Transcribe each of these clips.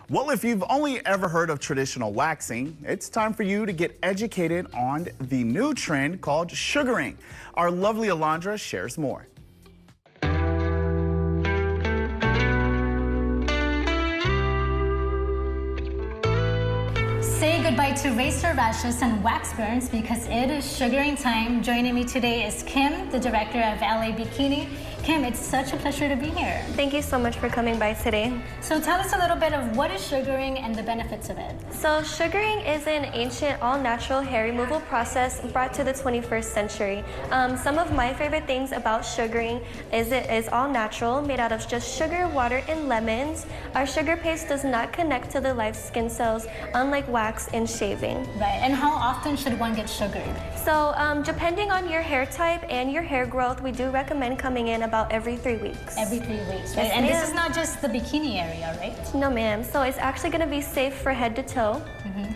Well, if you've only ever heard of traditional waxing, it's time for you to get educated on the new trend called sugaring. Our lovely Alondra shares more. Say goodbye to razor rashes and wax burns because it is sugaring time. Joining me today is Kim, the director of LA Bikini. Kim, it's such a pleasure to be here. Thank you so much for coming by today. So tell us a little bit of what is sugaring and the benefits of it. So sugaring is an ancient all-natural hair removal process brought to the 21st century. Some of my favorite things about sugaring is it is all natural, made out of just sugar, water, and lemons. Our sugar paste does not connect to the live skin cells, unlike wax and shaving. Right, and how often should one get sugared? So depending on your hair type and your hair growth, we do recommend coming in about every 3 weeks. Every 3 weeks, right? Yes, and this is not just the bikini area, right? No, ma'am. So it's actually going to be safe for head to toe.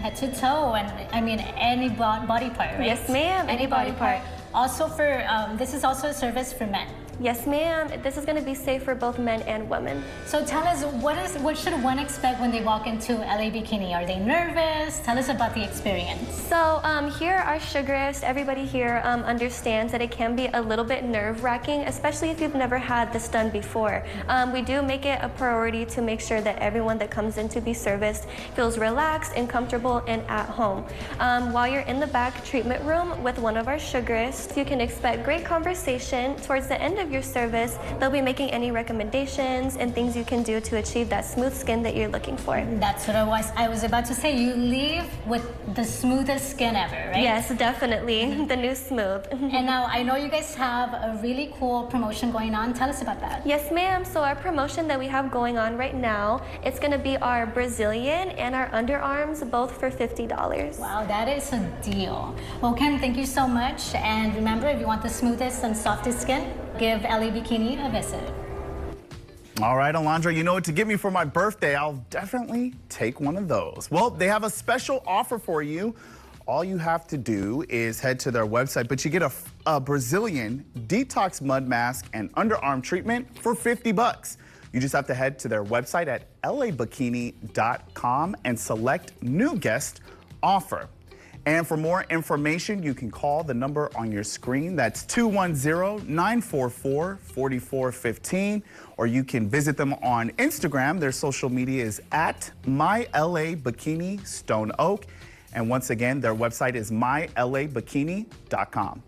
Head to toe, and I mean any body part, right? Yes, ma'am. Any body part. Also for, this is also a service for men. Yes, ma'am. This is going to be safe for both men and women. So tell us, what should one expect when they walk into LA Bikini? Are they nervous? Tell us about the experience. So here our Sugarists, everybody here understands that it can be a little bit nerve-wracking, especially if you've never had this done before. We do make it a priority to make sure that everyone that comes in to be serviced feels relaxed and comfortable and at home. While you're in the back treatment room with one of our Sugarists, you can expect great conversation. Towards the end of your service, they'll be making any recommendations and things you can do to achieve that smooth skin that you're looking for. That's what I was about to say. You leave with the smoothest skin ever, right? Yes, definitely. The new smooth. And now I know you guys have a really cool promotion going on. Tell us about that. Yes, ma'am. So our promotion that we have going on right now, it's going to be our Brazilian and our underarms, both for $50. Wow, that is a deal. Well, Kim, thank you so much. And remember, if you want the smoothest and softest skin, give LA Bikini a visit. All right, Alondra, you know what to get me for my birthday. I'll definitely take one of those. Well, they have a special offer for you. All you have to do is head to their website, but you get a Brazilian detox mud mask and underarm treatment for $50. You just have to head to their website at labikini.com and select new guest offer. And for more information, you can call the number on your screen. That's 210-944-4415. Or you can visit them on Instagram. Their social media is at MyLABikini Stone Oak. And once again, their website is mylabikini.com.